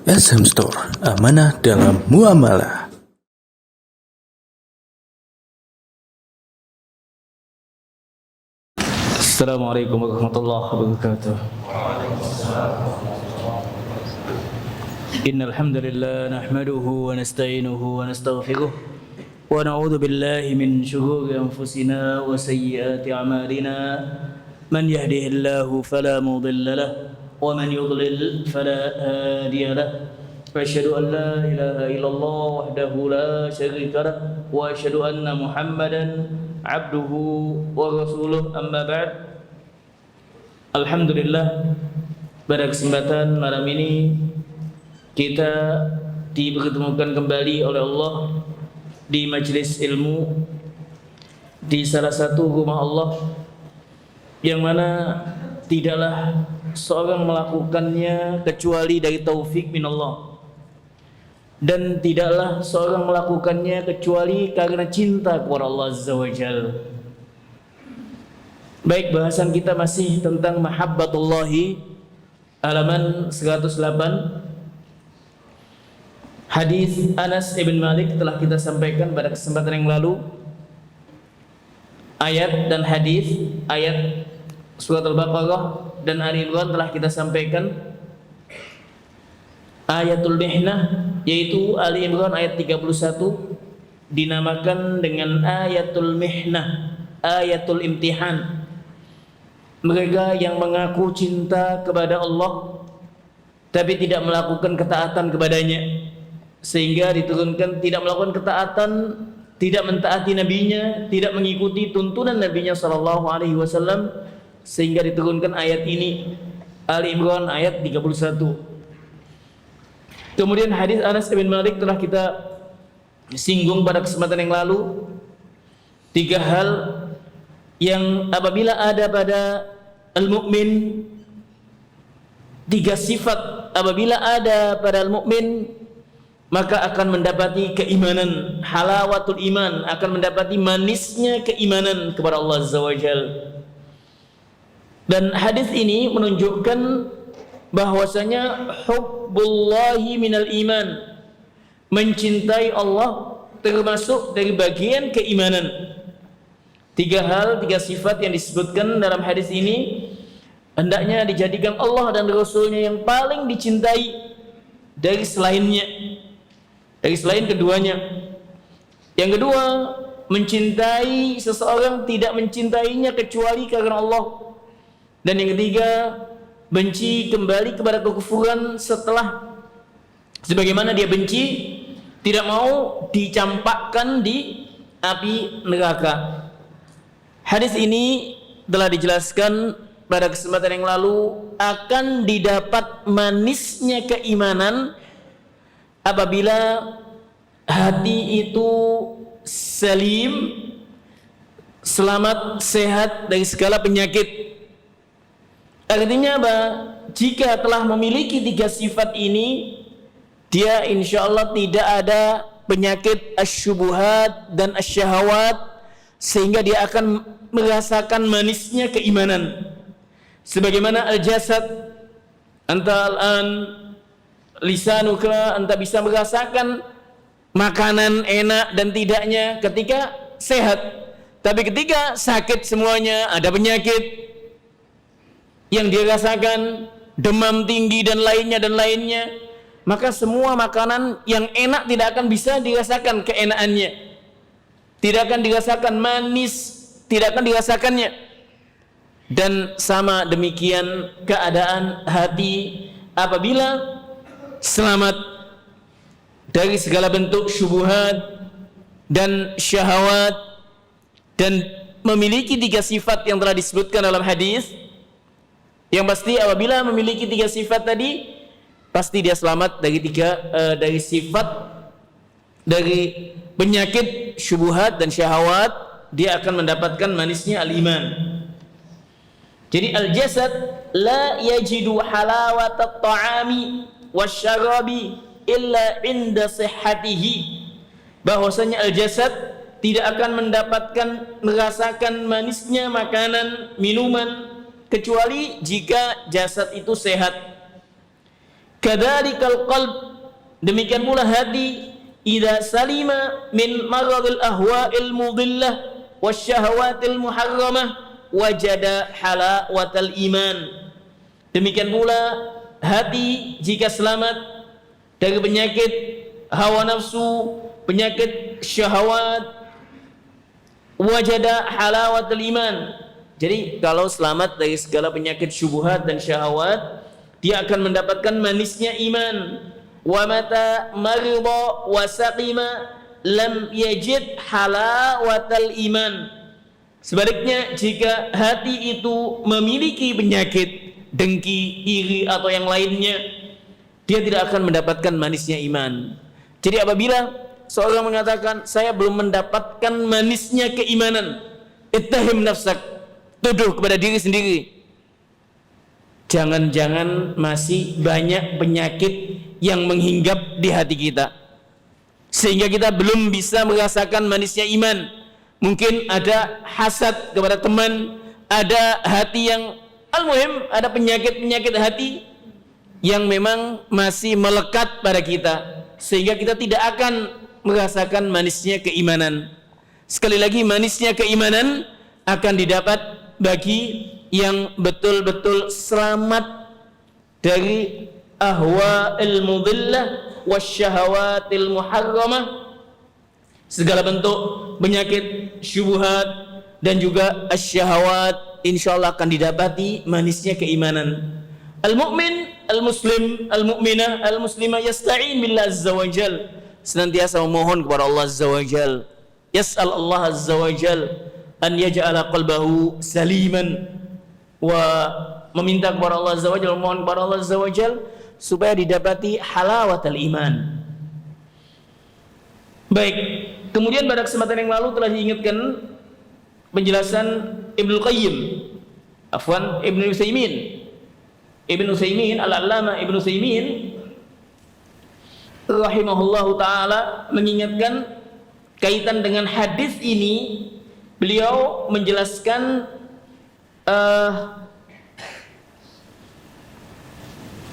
SM Store, amanah dalam muamalah. Assalamualaikum warahmatullahi wabarakatuh. Innal hamdalillah nahmaduhu wa nasta'inuhu wa nastaghfiruh wa na'udzu billahi min shururi anfusina wa sayyiati a'malina. Man yahdihillahu fala mudilla lahu wa man yudlil fala hadiya lahu. وأشهد أن لا إله إلا الله وحده لا شريك له وأشهد أن محمدا عبده ورسوله أما بعد. Alhamdulillah, pada kesempatan malam ini kita dipertemukan kembali oleh Allah di majelis ilmu di salah satu rumah Allah yang mana tidaklah seorang melakukannya kecuali dari taufik minallah, dan tidaklah seorang melakukannya kecuali karena cinta kepada Allah Azza wa Jalla. Baik, bahasan kita masih tentang mahabbatullahi, halaman 108. Hadis Anas ibn Malik telah kita sampaikan pada kesempatan yang lalu. Ayat dan hadis, ayat surat Al-Baqarah dan Ali Imran telah kita sampaikan. Ayatul Mihnah, yaitu Ali Imran ayat 31, dinamakan dengan Ayatul Mihnah, Ayatul Imtihan. Mereka yang mengaku cinta kepada Allah tapi tidak melakukan ketaatan kepadanya, sehingga diturunkan tidak melakukan ketaatan, tidak mentaati nabinya, tidak mengikuti tuntunan nabinya sallallahu alaihi wasallam, sehingga diturunkan ayat ini, Ali Imran ayat 31. Kemudian hadis Anas bin Malik telah kita singgung pada kesempatan yang lalu. 3 hal yang apabila ada pada al-mu'min, 3 sifat apabila ada pada al-mu'min, maka akan mendapati keimanan, halawatul iman, akan mendapati manisnya keimanan kepada Allah Azza wa Jalla. Dan hadis ini menunjukkan bahwasanya hubbullahi minal iman, mencintai Allah termasuk dari bagian keimanan. 3 hal, 3 sifat yang disebutkan dalam hadis ini hendaknya dijadikan Allah dan Rasulnya yang paling dicintai dari selainnya, dari selain keduanya. Yang kedua, mencintai seseorang tidak mencintainya kecuali karena Allah. Dan yang ketiga, benci kembali kepada kekufuran setelah sebagaimana dia benci, tidak mau dicampakkan di api neraka. Hadis ini telah dijelaskan pada kesempatan yang lalu, akan didapat manisnya keimanan apabila hati itu salim, selamat, sehat dari segala penyakit. Artinya apa? Jika telah memiliki 3 sifat ini, dia insya Allah tidak ada penyakit asyubuhat dan asyahawat, sehingga dia akan merasakan manisnya keimanan. Sebagaimana al-jasad, anta al-an lisanuka, anta bisa merasakan makanan enak dan tidaknya ketika sehat. Tapi ketika sakit semuanya, ada penyakit yang dia rasakan, demam tinggi dan lainnya, maka semua makanan yang enak tidak akan bisa dirasakan keenakannya, tidak akan dirasakan manis, tidak akan dirasakannya. Dan sama demikian keadaan hati apabila selamat dari segala bentuk syubhat dan syahwat, dan memiliki 3 sifat yang telah disebutkan dalam hadis. Yang pasti apabila memiliki 3 sifat tadi, pasti dia selamat dari dari sifat, dari penyakit syubhat dan syahwat. Dia akan mendapatkan manisnya al-iman. Jadi al-jasad la yajidu halawatat ta'ami wasyarabi illa inda sihhatihi. Bahwasanya al-jasad tidak akan merasakan manisnya makanan, minuman, kecuali jika jasad itu sehat. Kadzalikal qalb, demikian pula hati, idza salima min maradil ahwa'il mudillah wasyahawatil muharramah wajada halawatal iman. Demikian pula hati jika selamat dari penyakit hawa nafsu, penyakit syahwat, wajada halawatul iman. Jadi kalau selamat dari segala penyakit syubhat dan syahwat, dia akan mendapatkan manisnya iman. Wa mata marida wa saqima lam yajid halawatal iman. Sebaliknya, jika hati itu memiliki penyakit dengki, iri atau yang lainnya, dia tidak akan mendapatkan manisnya iman. Jadi apabila seorang mengatakan saya belum mendapatkan manisnya keimanan, ittahim nafsak, tuduh kepada diri sendiri. Jangan-jangan masih banyak penyakit yang menghinggap di hati kita, sehingga kita belum bisa merasakan manisnya iman. Mungkin ada hasad kepada teman, ada hati yang al-muhim, ada penyakit-penyakit hati yang memang masih melekat pada kita, sehingga kita tidak akan merasakan manisnya keimanan. Sekali lagi, manisnya keimanan akan didapat bagi yang betul-betul selamat dari ahwa'il mudillah wasyahawatil muharramah, segala bentuk penyakit syubhat dan juga asyahawat, insyaallah akan didapati manisnya keimanan. Al-mu'min, al-muslim, al-mu'minah, al-muslimah yasta'in billah azza wa jal, senantiasa memohon kepada Allah azza wa jal, yas'al Allah azza wa jal an yaj'ala qalbahu saliman, wa meminta kepada Allah azza wa jal, memohon kepada Allah azza wa jal supaya didapati halawatul iman. Baik, kemudian pada kesempatan yang lalu telah diingatkan penjelasan Ibnu Qayyim, Ibnu Utsaimin, Al-Allamah Ibnu Utsaimin rahimahullahu taala mengingatkan kaitan dengan hadis ini. Beliau menjelaskan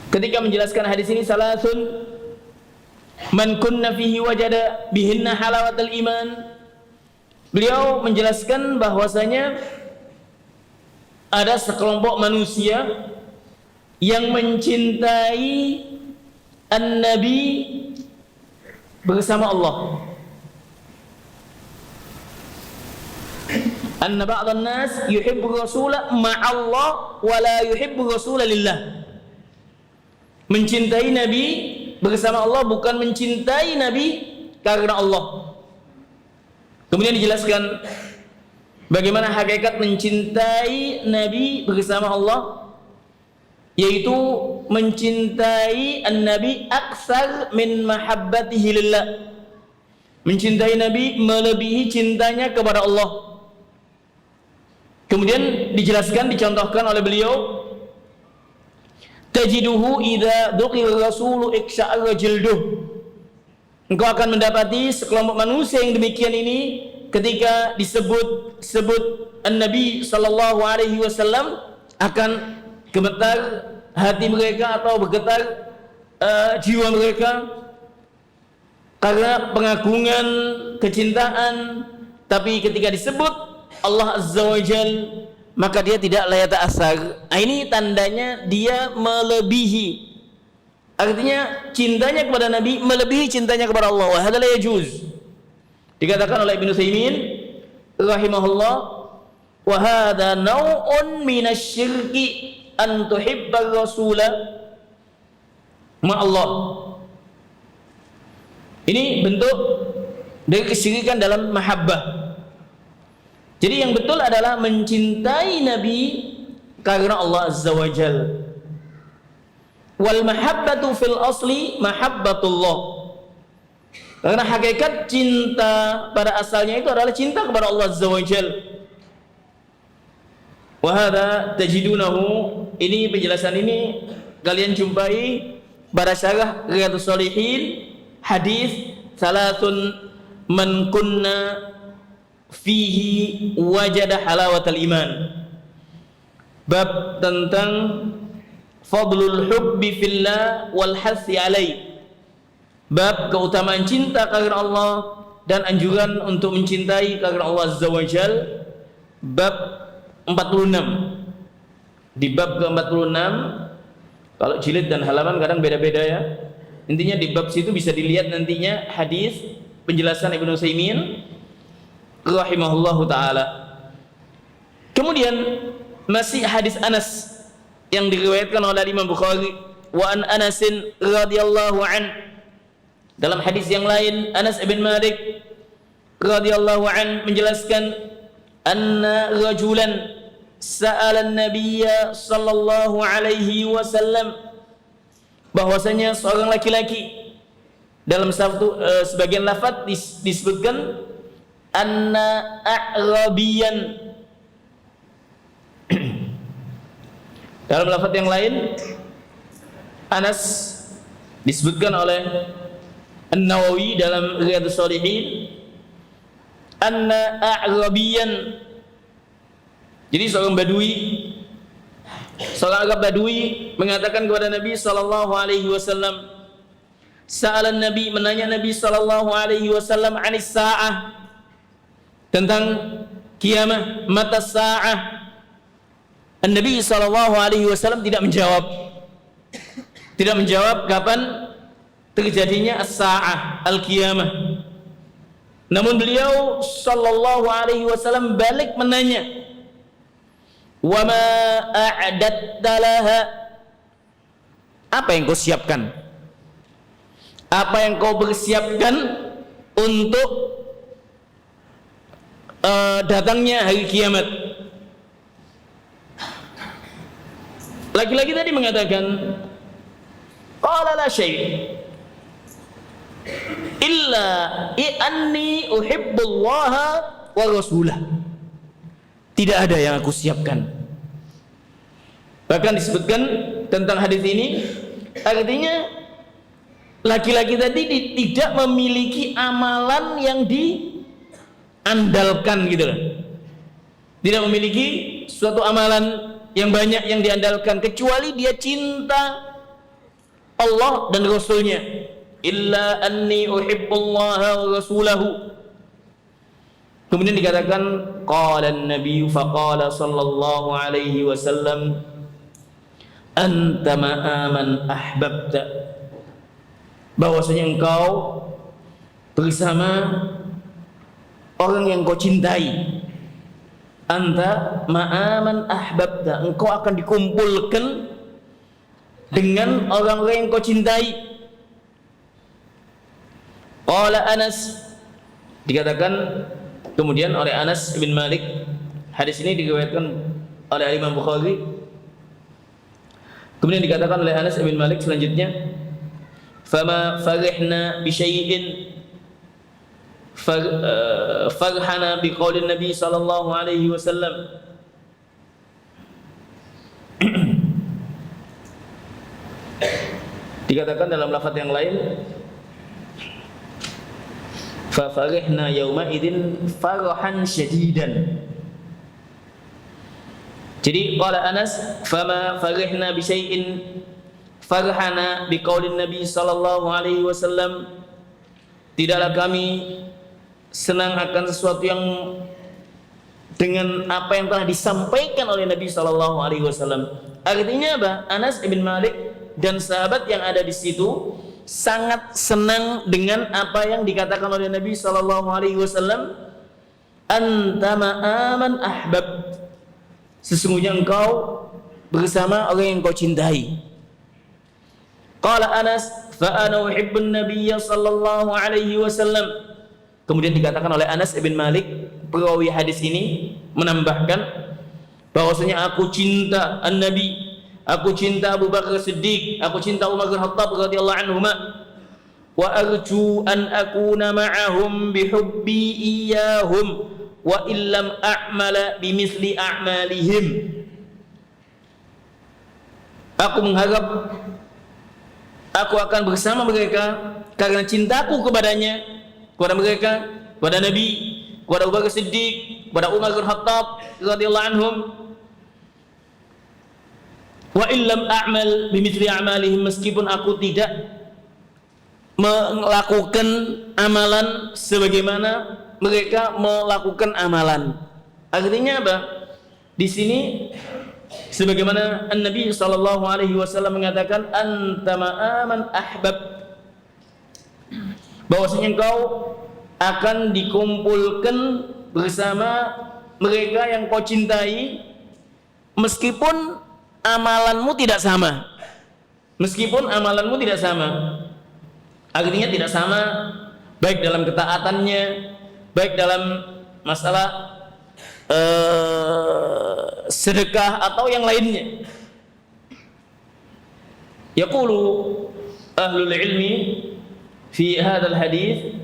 ketika menjelaskan hadis ini, salasun man kunna fihi wajada bihinna halawatul iman. Beliau menjelaskan bahwasanya ada sekelompok manusia yang mencintai an-nabi bersama Allah. Anna ba'dhan nas yuhibbu rasula ma'allah wa la yuhibbu rasula lillah. Mencintai nabi bersama Allah, bukan mencintai nabi karena Allah. Kemudian dijelaskan bagaimana hakikat mencintai nabi bersama Allah, yaitu mencintai an-nabi aksar min mahabbatihi lillah. Mencintai nabi melebihi cintanya kepada Allah. Kemudian dijelaskan, dicontohkan oleh beliau, tajiduhu idza duqir rasulu iksha'ar jilduh. Engkau akan mendapati sekelompok manusia yang demikian ini ketika disebut an-nabi sallallahu alaihi wasallam akan gemetar hati mereka atau bergetar jiwa mereka karena pengagungan, kecintaan. Tapi ketika disebut Allah azza wa jal, maka dia tidak layata asar. Ini tandanya dia melebihi. Artinya cintanya kepada Nabi melebihi cintanya kepada Allah. Wa hadza la yajuz. Dikatakan oleh Ibnu Utsaimin rahimahullah, wa hadza naw'un minasyirki an tuhibbar rasula ma Allah. Ini bentuk dari kesyirikan dalam mahabbah. Jadi yang betul adalah mencintai Nabi karena Allah azza wa jal. Wal mahabbatu fil asli mahabbatullah. Karena hakikat cinta pada asalnya itu adalah cinta kepada Allah azza wa jal. Wa hadza tajidunahu, ini penjelasan ini kalian jumpai pada syarah Riyadhus Shalihin, hadis salatun man kunna fihi wajada halawatal iman. Bab tentang fadlul hubbi fillah wal hathi alaih. Bab keutamaan cinta karena Allah dan anjuran untuk mencintai karena Allah Azza wa Jal. Bab 46. Di bab ke-46, kalau jilid dan halaman kadang beda-beda ya. Intinya di bab situ bisa dilihat nantinya hadis penjelasan Ibnu Utsaimin rahimahullahu taala. Kemudian masih hadis Anas yang diriwayatkan oleh Imam Bukhari, wa an Anasin radhiyallahu an. Dalam hadis yang lain Anas bin Malik radhiyallahu an menjelaskan anna rajulan sa'ala an-nabiyya sallallahu alaihi wasallam, bahwasanya seorang laki-laki, dalam satu sebagian lafaz disebutkan anna a'rabiyan, dalam lafaz yang lain Anas disebutkan oleh An-Nawawi dalam Riyadhus Shalihin anna a'rabiyan. Jadi seorang Badui, seorang Arab Badui mengatakan kepada Nabi sallallahu alaihi wasallam, sa'alan Nabi, menanya Nabi sallallahu alaihi wasallam anis sa'ah, tentang kiamah, mata sa'ah. Nabi sallallahu alaihi wasallam tidak menjawab kapan terjadinya as-sa'ah, al-qiyamah. Namun beliau sallallahu alaihi wasallam balik menanya, wa ma a'dadta laha, apa yang kau siapkan? Apa yang kau persiapkan untuk datangnya hari kiamat? Laki-laki tadi mengatakan, qala la syai' illa anni uhibbullaha wa rasulah. Tidak ada yang aku siapkan. Bahkan disebutkan tentang hadis ini, artinya laki-laki tadi tidak memiliki amalan yang diandalkan gitu loh. Tidak memiliki suatu amalan yang banyak yang diandalkan, kecuali dia cinta Allah dan Rasulnya. Illa anni uhibbullaha wa rasulahu. Kemudian dikatakan qala an-nabiy faqala sallallahu alaihi wasallam anta ma'aman ahbabta, bahwasanya engkau bersama orang yang kau cintai. Anta ma'aman ahbabta, engkau akan dikumpulkan dengan orang-orang yang kau cintai. Qala Anas, dikatakan kemudian oleh Anas bin Malik, hadis ini diriwayatkan oleh Imam Bukhari. Kemudian dikatakan oleh Anas bin Malik selanjutnya, fama farihna bi syai'in farhana bi qaulin Nabi sallallahu alaihi wasallam. Dikatakan dalam lafaz yang lain, fa farihna yauma idzin farahan syadidan. Jadi qala Anas, fama farihna bi syai'in farhana bi qaulin Nabi sallallahu alaihi wasallam, tidaklah kami senang akan sesuatu yang dengan apa yang telah disampaikan oleh Nabi sallallahu alaihi wasallam. Artinya apa? Anas bin Malik dan sahabat yang ada di situ sangat senang dengan apa yang dikatakan oleh Nabi sallallahu alaihi wasallam, anta ma'aman ahbab, sesungguhnya engkau bersama orang yang kau cintai. Qala Anas, fa ana uhibbun nabiyya sallallahu alaihi wasallam. Kemudian dikatakan oleh Anas bin Malik, perawi hadis ini menambahkan bahwasanya aku cinta an-nabi, aku cinta Abu Bakar Siddiq, aku cinta Umar bin Khattab radhiyallahu anhuma, wa arju an akuna ma'ahum bihubbi iyyahum wa illam a'mala bimithli a'malihim. Aku mengharap aku akan bersama mereka karena cintaku kepadanya, kepada mereka, kepada Nabi, kepada Abu Bakar Siddiq, kepada Umar bin Khattab radhiyallahu anhum. Wa illam a'mal bimithli a'malihim, meskipun aku tidak melakukan amalan sebagaimana mereka melakukan amalan. Artinya apa? Di sini sebagaimana An-Nabi sallallahu alaihi wasallam mengatakan anta ma'aman ahbab, bahwasanya engkau akan dikumpulkan bersama mereka yang kau cintai meskipun amalanmu tidak sama. Meskipun amalanmu tidak sama. Artinya tidak sama baik dalam ketaatannya, baik dalam masalah sedekah atau yang lainnya. Yaqulu ahlul ilmi fi hadzal hadis,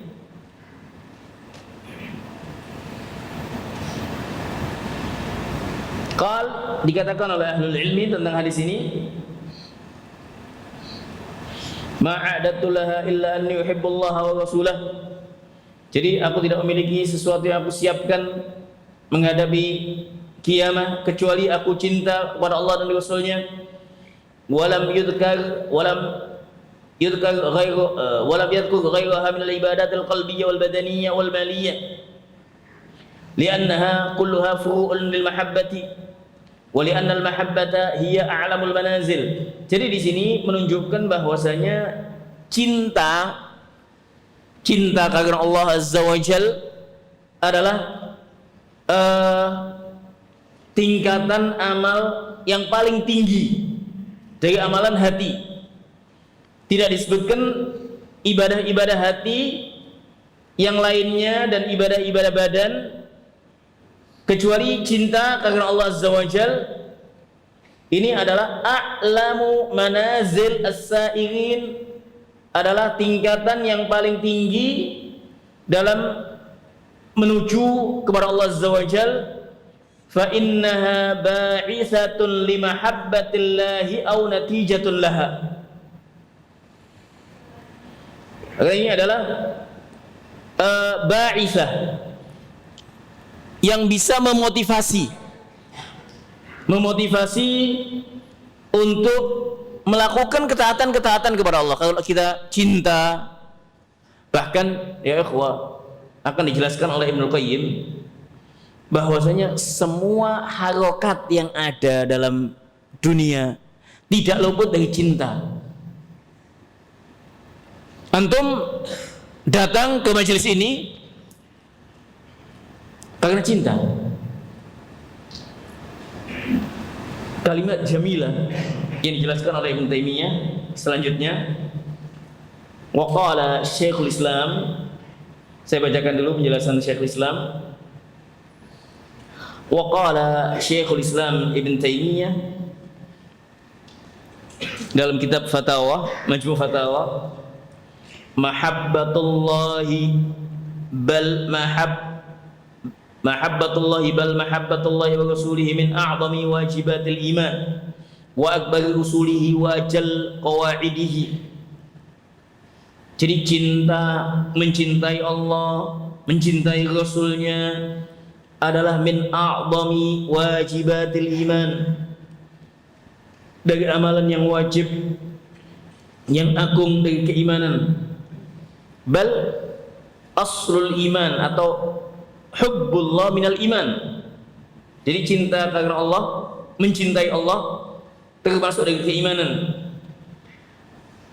dikatakan oleh ahlul ilmi tentang hadis ini, ma'adatu laha illa anni uhibbullaha wa rasulah. Jadi aku tidak memiliki sesuatu yang aku siapkan menghadapi kiamah kecuali aku cinta kepada Allah dan Rasulnya. Walam yudhkar ghairuha min al-ibadat al-qalbiyyah wal badaniyyah wal maliyyah li'annaha kulluha furu'un lil mahabbati wa li'anna al-mahabbata hiya a'lamul manazil. Jadi di sini menunjukkan bahwasanya cinta karena Allah Azza wa Jal adalah tingkatan amal yang paling tinggi dari amalan hati. Tidak disebutkan ibadah-ibadah hati yang lainnya dan ibadah-ibadah badan, kecuali cinta karena Allah Azza wa Jal. Ini adalah a'lamu manazil as-sa'irin, adalah tingkatan yang paling tinggi dalam menuju kepada Allah Azza wa Jal. Fa innaha ba'isatun limahabbatillahi aw natijatun laha. Ini adalah ba'isah yang bisa memotivasi untuk melakukan ketaatan-ketaatan kepada Allah. Kalau kita cinta, bahkan ya ikhwah, akan dijelaskan oleh Ibnu Qayyim bahwasanya semua harokat yang ada dalam dunia tidak luput dari cinta. Antum datang ke majelis ini karena cinta. Kalimat jamilah yang dijelaskan oleh Ibnu Taimiyah selanjutnya, wa qala Syekhul Islam. Saya bacakan dulu penjelasan Syekhul Islam. Wa qala Syekhul Islam Ibn Taimiyah dalam kitab Fatawa, Majmu' Fatawa, mahabbatullahi bal mahabbatullahi wa rasulihi min a'zami wajibatil iman wa akbari usulihi wa jal qawaidihi. Jadi mencintai Allah, mencintai Rasulnya adalah min a'zami wajibatil iman, dari amalan yang wajib, yang agung dari keimanan. Bal aslul iman atau hubbullah minal iman. Jadi cinta karena Allah, mencintai Allah termasuk dari keimanan.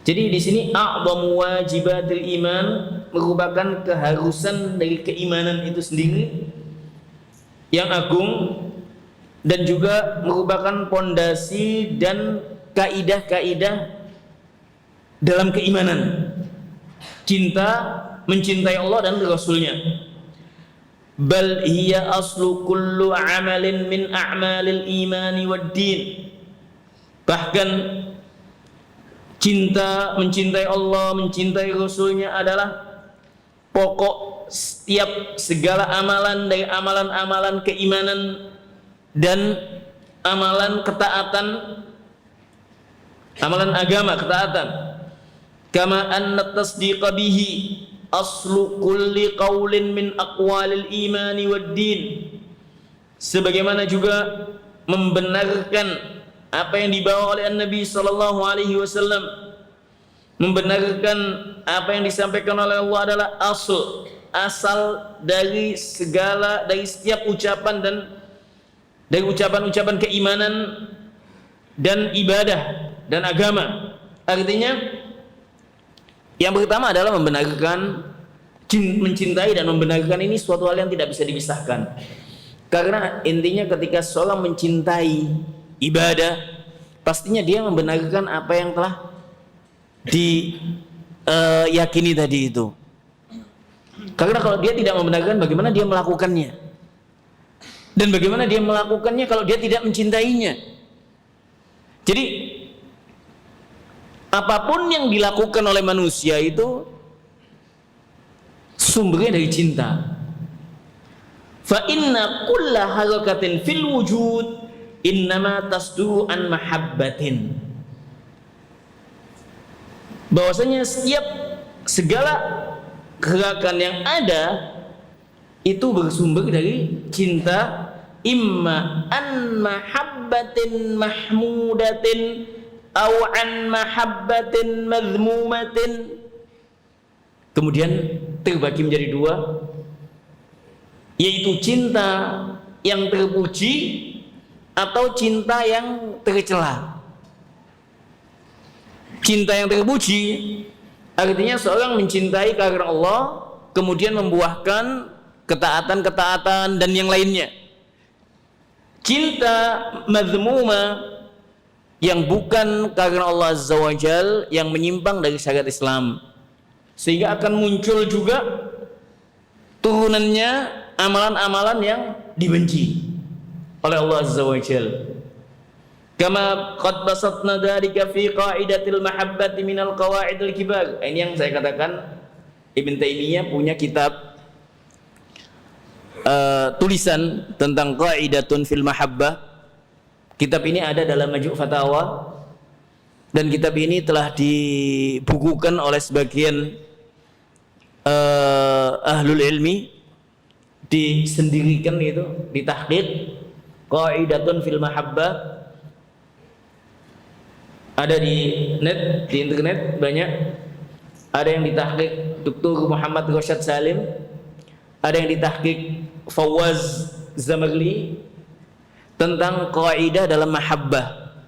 Jadi di sini a'zamu wajibatil iman merupakan keharusan dari keimanan itu sendiri yang agung, dan juga merupakan pondasi dan kaidah-kaidah dalam keimanan. Cinta, mencintai Allah dan Rasulnya. Bal hiya aslu kullu amalin min a'malil imani wad din. Bahkan cinta, mencintai Allah, mencintai Rasulnya adalah pokok setiap segala amalan dari amalan-amalan keimanan dan amalan ketaatan, amalan agama, ketaatan. Kama anna tasdiqa bihi aslu kulli qaulin min aqwalil imani wad din. Sebagaimana juga membenarkan apa yang dibawa oleh Nabi sallallahu alaihi wasallam, membenarkan apa yang disampaikan oleh Allah adalah asal dari setiap ucapan dan dari ucapan-ucapan keimanan dan ibadah dan agama. Artinya yang pertama adalah membenarkan, mencintai dan membenarkan ini suatu hal yang tidak bisa dipisahkan. Karena intinya ketika seorang mencintai ibadah, pastinya dia membenarkan apa yang telah diyakini tadi itu. Karena kalau dia tidak membenarkan, bagaimana dia melakukannya? Dan bagaimana dia melakukannya kalau dia tidak mencintainya? Jadi apapun yang dilakukan oleh manusia itu sumbernya dari cinta. Fa inna kulla harakatin fil wujud innama tasduru an mahabbatin. Bahwasanya segala gerakan yang ada itu bersumber dari cinta, imma an mahabbatin mahmudatin aw an mahabbatin madhmumatin. Kemudian terbagi menjadi dua, yaitu cinta yang terpuji atau cinta yang tercela. Cinta yang terpuji artinya seorang mencintai karena Allah, kemudian membuahkan ketaatan-ketaatan dan yang lainnya. Cinta mazmuma yang bukan karena Allah Azza wa Jal, yang menyimpang dari syariat Islam, sehingga akan muncul juga turunannya amalan-amalan yang dibenci oleh Allah Azza wa Jal. Kama qad basatna dzalika fi qaidatil mahabbati minal qawaidil kibar. Ini yang saya katakan, Ibn Taimiyah punya kitab tulisan tentang qaidatun fil mahabbah. Kitab ini ada dalam Majmu' Fatawa, dan kitab ini telah dibukukan oleh sebagian ahlul ilmi, disendirikan itu, ditahqiq qaidatun fil mahabbah. Ada di net, di internet banyak. Ada yang ditahqiq Dr. Muhammad Rosyad Salim, ada yang ditahqiq Fawaz Zamarli tentang kaidah dalam mahabbah.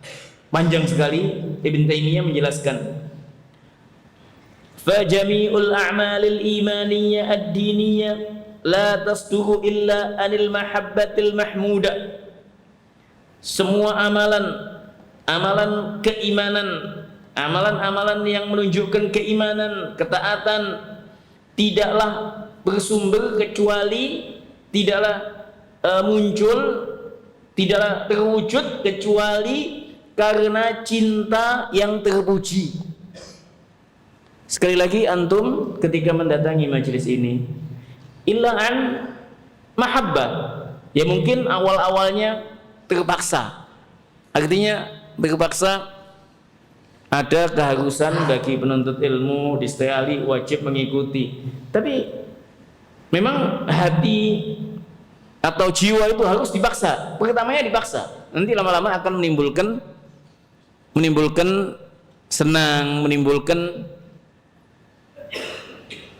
Panjang sekali Ibn Taimiyah menjelaskan. Fa jami'ul a'malil imaniyah ad-diniyah la tasduru illa anil mahabbatil mahmudah. Semua amalan keimanan, amalan-amalan yang menunjukkan keimanan, ketaatan, tidaklah bersumber kecuali, tidaklah muncul, tidaklah terwujud kecuali karena cinta yang terpuji. Sekali lagi, antum ketika mendatangi majelis ini, illaan mahabbah, ya mungkin awal-awalnya terpaksa. Artinya terpaksa, ada keharusan bagi penuntut ilmu, disetali wajib mengikuti. Tapi memang hati atau jiwa itu harus dipaksa. Pertamanya dipaksa, nanti lama-lama akan menimbulkan senang, menimbulkan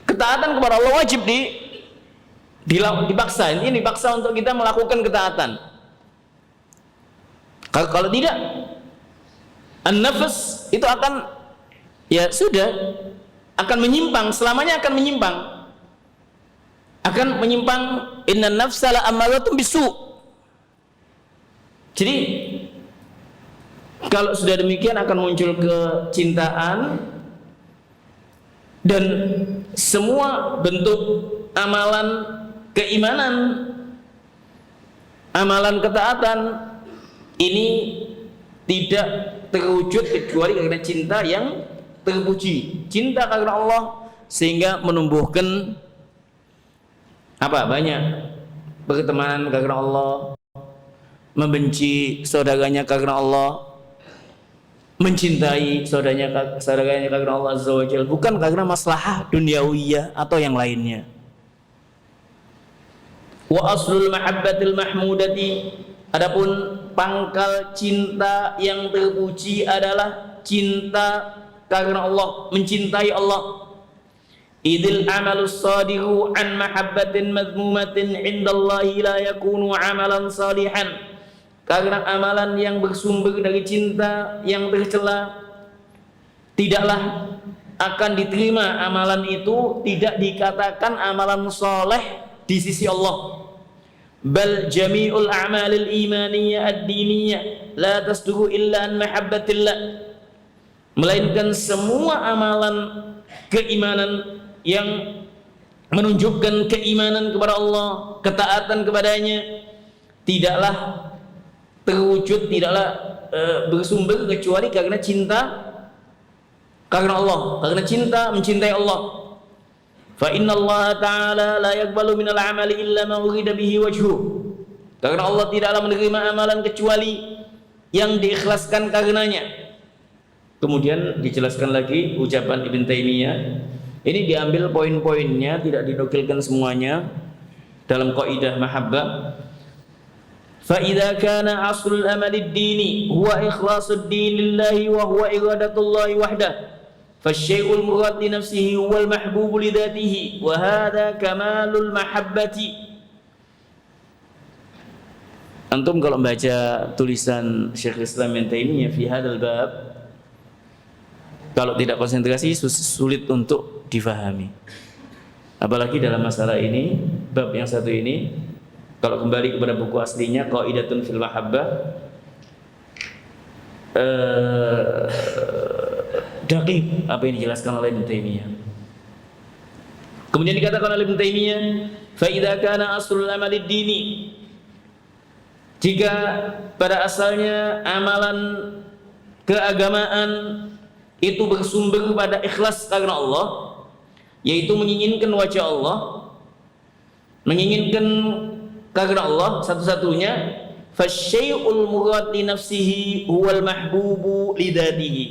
ketaatan kepada Allah. Wajib dipaksa. Ini dipaksa untuk kita melakukan ketaatan. Kalau tidak, an-nafs itu akan, ya sudah, akan menyimpang, selamanya akan menyimpang. Inna nafsa la ammaratun bisu. Jadi kalau sudah demikian akan muncul kecintaan, dan semua bentuk amalan keimanan, amalan ketaatan ini tidak terwujud kecuali karena cinta yang terpuji, cinta karena Allah, sehingga menumbuhkan banyak pertemanan karena Allah, membenci saudaranya karena Allah, mencintai saudaranya karena Allah Azza wa Jalla, bukan karena maslahah duniawiyah atau yang lainnya. Wa aslul mahabbatil mahmudati, adapun pangkal cinta yang terpuji adalah cinta karena Allah, mencintai Allah. Idil amalus sadiqu an mahabbatin madmumatin indallahi la yakunu amalan salihan. Karena amalan yang bersumber dari cinta yang tercela tidaklah akan diterima. Amalan itu tidak dikatakan amalan soleh di sisi Allah. Bal jami'ul a'malil imaniyah ad-diniyah la tasduqu illa an mahabbatillah. Melainkan semua amalan keimanan yang menunjukkan keimanan kepada Allah, ketaatan kepadanya, tidaklah terwujud, tidaklah bersumber kecuali karena cinta karena Allah, karena cinta mencintai Allah. Fa inna Allah Ta'ala la yaqbalu minal amali illa ma urida bihi wajhu. Karena Allah tidaklah menerima amalan kecuali yang diikhlaskan karenanya. Kemudian dijelaskan lagi ucapan Ibn Taimiyah. Ini diambil poin-poinnya, tidak dinukilkan semuanya dalam kaidah mahabbah. Fa idza kana aslul amalid dini huwa ikhlasud din lillahi wa huwa iradatullahi wahdah. Fasyai'ul murad li nafsihi wal mahbubu li dhatihi wa hadha kamalul mahabbati. Antum kalau membaca tulisan Syekh Islam Ibnu Taimiyah fi hadzal bab, kalau tidak konsentrasi sulit untuk difahami. Apalagi dalam masalah ini, bab yang satu ini, kalau kembali kepada buku aslinya Qaidatun fil Mahabbah, daqiq apa yang dijelaskan oleh Ibnu Taimiyah. Kemudian dikatakan oleh Ibnu Taimiyah, fa idza kana aslul amalid dini, jika pada asalnya amalan keagamaan itu bersumber pada ikhlas karena Allah, yaitu menginginkan wajah Allah, menginginkan karena Allah satu-satunya, fasyai'ul murad li nafsihi huwal mahbubu li dzatihi.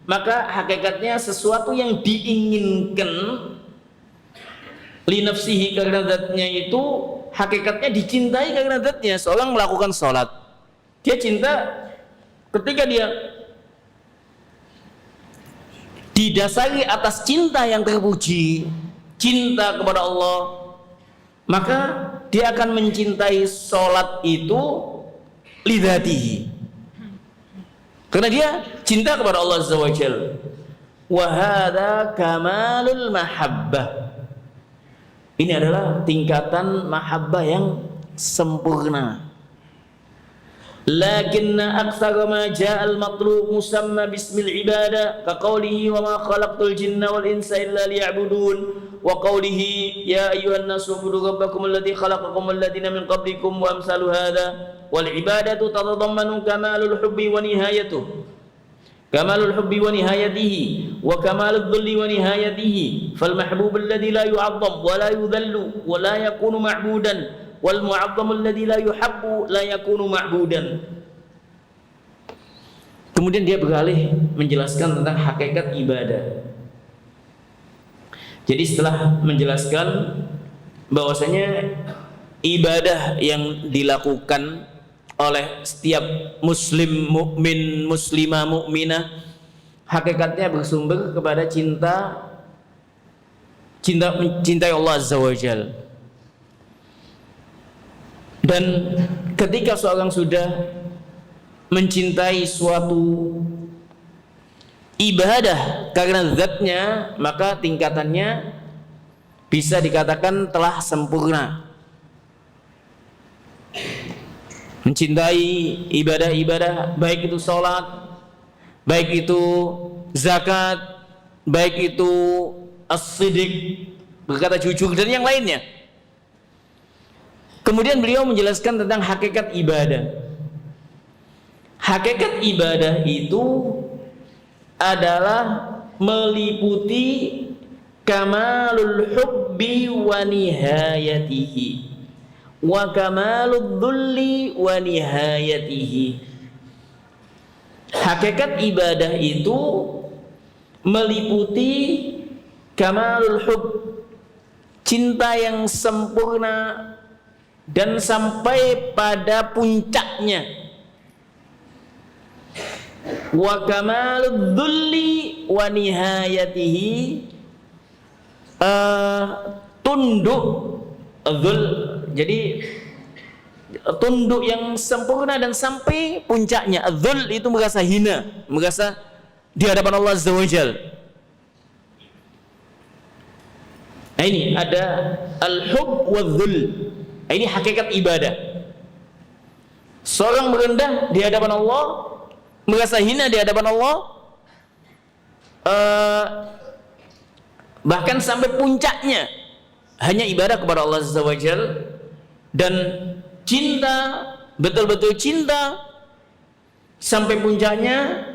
Maka hakikatnya sesuatu yang diinginkan li nafsihi karena zatnya itu hakikatnya dicintai karena zatnya. Seorang melakukan sholat, dia cinta ketika dia didasari atas cinta yang terpuji, cinta kepada Allah, maka dia akan mencintai sholat itu li dzatihi, karena dia cinta kepada Allah Azza wa Jalla. Wa hadza kamalul mahabbah. Ini adalah tingkatan mahabbah yang sempurna. Lakinna aktsara ma jaa al-matlub musamma bismil ibadah ka qawlihi wa ma khalaqtul jinna wal insa illa liya'budun wa qawlihi ya ayyuhan nasu ubudu rabbakum alladzi khalaqakum wal ladzina min qablikum wa amsalu hadza. Wal ibadatu tatadammanu kamalul hubbi wa nihayatuh, kamalul hubbi wa nihayatihi wa kamalud dhulli wa nihayatihi. Fal mahbub alladzi la yu'azzam wa la yudhallu wa la yakunu ma'budan wal mu'azzam alladzi la yuhabbu la yakunu ma'budan. Kemudian dia beralih menjelaskan tentang hakikat ibadah. Jadi setelah menjelaskan bahwasanya ibadah yang dilakukan oleh setiap muslim, mukmin, muslimah, mukminah, hakikatnya bersumber kepada mencintai Allah Azza wa Jalla. Dan ketika seorang sudah mencintai suatu ibadah karena zatnya, maka tingkatannya bisa dikatakan telah sempurna. Mencintai ibadah-ibadah, baik itu sholat, baik itu zakat, baik itu as-siddiq, berkata jujur, dan yang lainnya. Kemudian beliau menjelaskan tentang hakikat ibadah. Hakikat ibadah itu adalah meliputi kamalul hubbi wa nihayatihi wa kamalud dhulli wa nihayatihi. Hakikat ibadah itu meliputi kamalul hub, cinta yang sempurna dan sampai pada puncaknya, wa kamalud dhulli wa nihayatihi, tunduk dhul, jadi tunduk yang sempurna dan sampai puncaknya. Dhul itu merasa hina, merasa di hadapan Allah Azza wa Jal. Nah, ini ada al-hub wa dhul. Ini hakikat ibadah. Seorang merendah di hadapan Allah, merasa hina di hadapan Allah, bahkan sampai puncaknya hanya ibadah kepada Allah Azza wa Jal, dan cinta, betul-betul cinta sampai puncaknya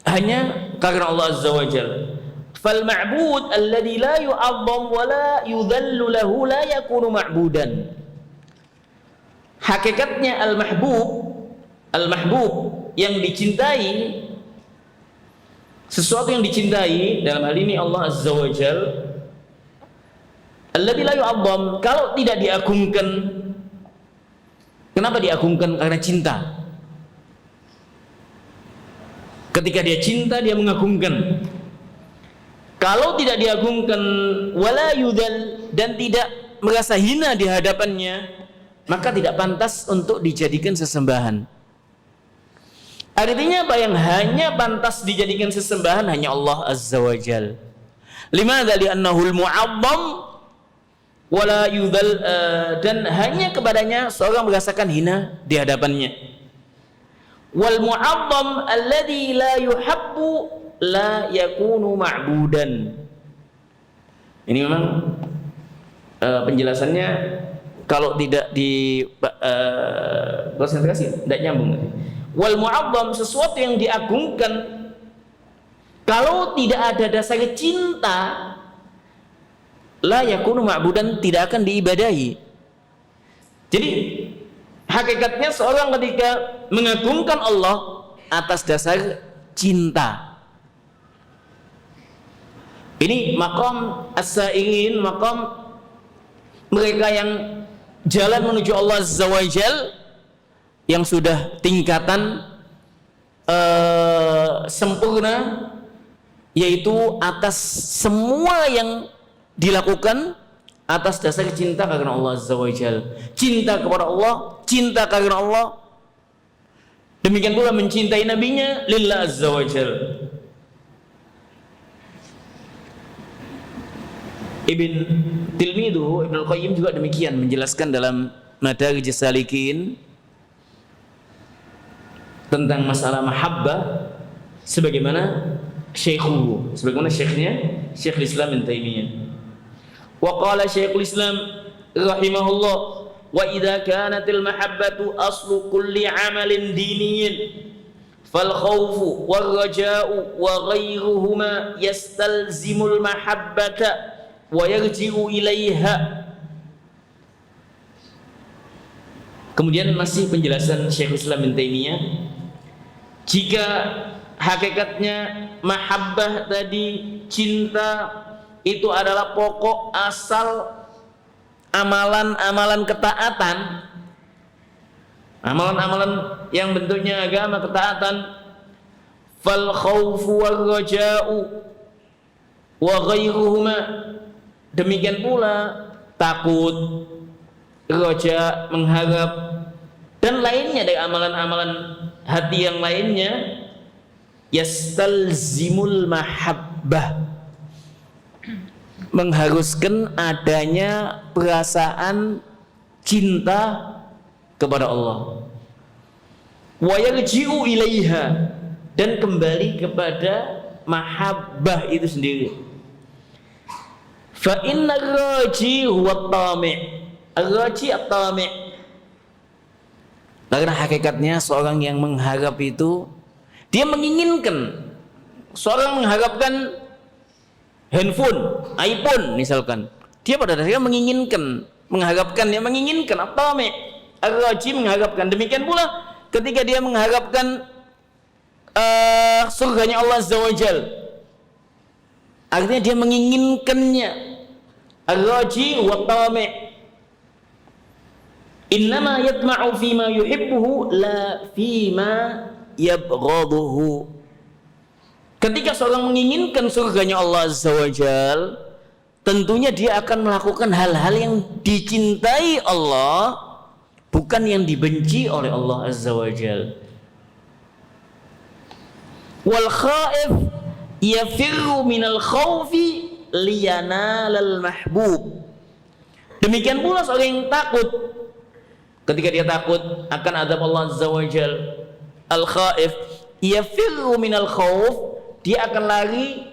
hanya karena Allah Azza wa Jal. Fal ma'bud alladhi la yu'azzam wa la yudhallu lahu la yakunu ma'budan. Hakikatnya al-mahbub yang dicintai, sesuatu yang dicintai, dalam hal ini Allah Azza wa Jal, alladhi la yu'azzam, kalau tidak diagungkan. Kenapa diagungkan? Karena cinta. Ketika dia cinta, dia mengagungkan. Kalau tidak diagungkan, wala yudhal, dan tidak merasa hina di hadapannya, maka tidak pantas untuk dijadikan sesembahan. Artinya apa? Yang hanya pantas dijadikan sesembahan hanya Allah Azza wa Jal. Limadha li'annahul mu'azzam wala yudhal, dan hanya kepadanya seorang merasakan hina di hadapannya. Wal mu'azzam alladhi la yuhabbu la yakunu ma'budan. Ini memang penjelasannya kalau tidak di konsentrasi tidak nyambung. Wal mu'azzam, sesuatu yang diagungkan, kalau tidak ada dasar cinta, la yakunu ma'budan, tidak akan diibadahi. Jadi hakikatnya seorang ketika mengagungkan Allah atas dasar cinta. Ini maqam as-sa'irin, maqam mereka yang jalan menuju Allah Azza wa Jal, yang sudah tingkatan sempurna, yaitu atas semua yang dilakukan atas dasar cinta karena Allah Azza wa Jal. Cinta kepada Allah, cinta karena Allah. Demikian pula mencintai nabinya lillah Azza wa Jal. Ibn Al-Qayyim juga demikian menjelaskan dalam Madarijus Salikin tentang masalah mahabbah, sebagaimana syekhnya Syekhul Islam Ibn Taimiyah. Wa qala Syekhul Islam rahimahullah, wa idza kanatil mahabbatu aslu kulli amalin diniyyin fal khawfu war raja'u wa ghayruhuma yastalzimul mahabbata wa yarji'u ilaiha. Kemudian masih penjelasan Syekhul Islam Ibn Taimiyah, jika hakikatnya mahabbah tadi, cinta, itu adalah pokok asal amalan-amalan ketaatan, amalan-amalan yang bentuknya agama, ketaatan, fal khawfu war raja'u wa ghairuhuma, demikian pula takut, raja, mengharap, dan lainnya dari amalan-amalan hati yang lainnya, yastalzimul mahabbah, mengharuskan adanya perasaan cinta kepada Allah, wa yarji'u ilaiha, dan kembali kepada mahabbah itu sendiri. Fa inna ar-raji huwa at-tami', ar-raji at-tami', karena hakikatnya seorang yang mengharap itu dia menginginkan. Seorang mengharapkan handphone, iPhone misalkan, dia pada dasarnya menginginkan, mengharapkan, dia menginginkan, at-tami', ar-raji, mengharapkan. Demikian pula ketika dia mengharapkan surganya Allah Azza wa Jal, artinya dia menginginkannya. Ar-raji wa at-tami', innama yatma'u fima yuhibbuhu la fima yabghaduhu. Ketika seorang menginginkan surganya Allah Azza wa Jal, tentunya dia akan melakukan hal-hal yang dicintai Allah, bukan yang dibenci oleh Allah Azza wa Jal. Wal khaif yafirru minal khawfi liyanalal mahbub. Demikian pula seorang yang takut, ketika dia takut akan azab Allah Azza wa Jal, al khaif yafirru minal khawf, dia akan lari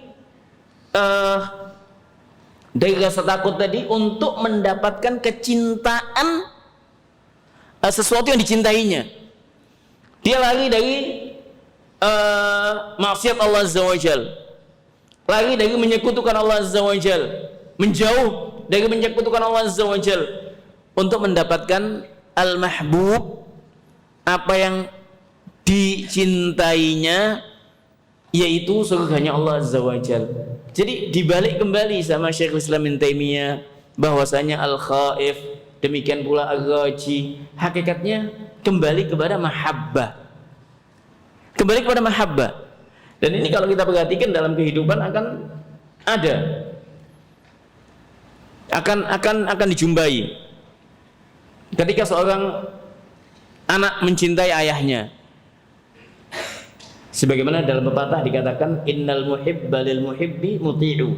dari rasa takut tadi untuk mendapatkan kecintaan sesuatu yang dicintainya. Dia lari dari maksiat Allah Azza wa Jal, lari dari menyekutukan Allah Azza wa Jal, menjauh dari menyekutukan Allah Azza wa Jal untuk mendapatkan al-mahbub, apa yang dicintainya, yaitu surganya Allah Azza wa Jal. Jadi dibalik kembali sama Syekhul Islam Ibnu Taimiyah bahwasanya al-khaif, demikian pula ar-raji, hakikatnya kembali kepada mahabbah. Kembali kepada mahabbah. Dan ini kalau kita perhatikan dalam kehidupan akan ada, akan dijumpai. Ketika seorang anak mencintai ayahnya, sebagaimana dalam pepatah dikatakan innal muhibba lil muhibbi muti'u.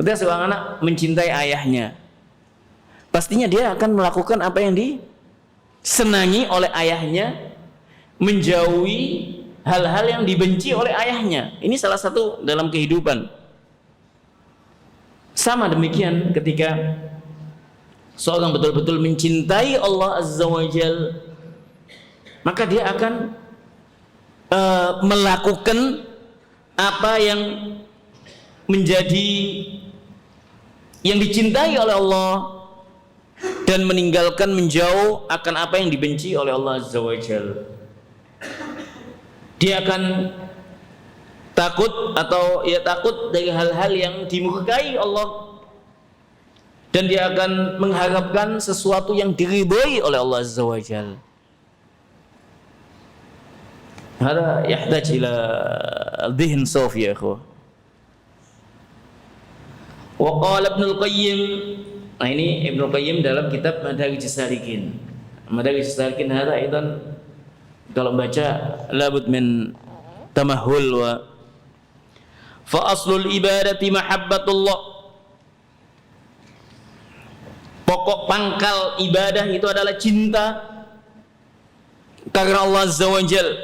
Ketika seorang anak mencintai ayahnya, pastinya dia akan melakukan apa yang disenangi oleh ayahnya, menjauhi hal-hal yang dibenci oleh ayahnya. Ini salah satu dalam kehidupan. Sama demikian ketika seorang betul-betul mencintai Allah Azza wa Jal, maka dia akan melakukan apa yang menjadi yang dicintai oleh Allah dan meninggalkan, menjauh akan apa yang dibenci oleh Allah Azza wa Jalla. Dia akan takut atau takut dari hal-hal yang dimurkai Allah, dan dia akan mengharapkan sesuatu yang diridhai oleh Allah Azza wa Jalla. Hada yahtaj ila dhihn safi ya ikhwah. Wa qala Ibnu Qayyim, nah ini Ibnu Qayyim dalam kitab Madarijus Salikin. Madarijus Salikin hada aidan kalau baca labud min tamahul wa fa aslul ibadati mahabbatullah. Pokok pangkal ibadah itu adalah cinta karena Allah Azza wa Jalla,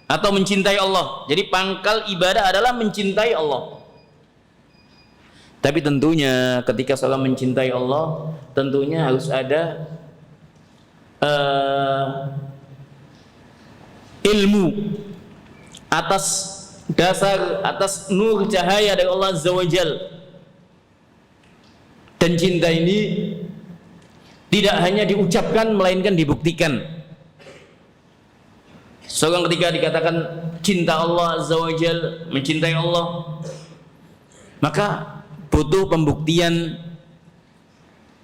atau mencintai Allah. Jadi pangkal ibadah adalah mencintai Allah. Tapi tentunya ketika seorang mencintai Allah, tentunya harus ada ilmu atas dasar, atas nur cahaya dari Allah Azza wa Jalla. Dan cinta ini tidak hanya diucapkan melainkan dibuktikan. Seorang ketika dikatakan cinta Allah Azza wa Jal, mencintai Allah, maka butuh pembuktian.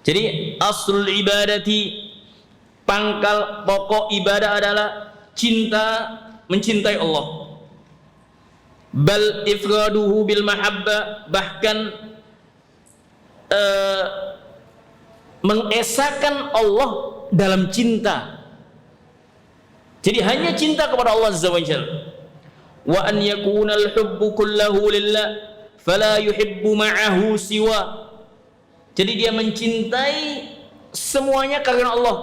Jadi aslul ibadati, pangkal pokok ibadah adalah cinta, mencintai Allah. Bal ifraduhu bil mahabbah, bahkan mengesahkan Allah dalam cinta. Jadi hanya cinta kepada Allah Azza wa Jalla. Wa an yakuna al-hubbu kullahu lillah fala yuhibbu ma'ahu siwa. Jadi dia mencintai semuanya karena Allah.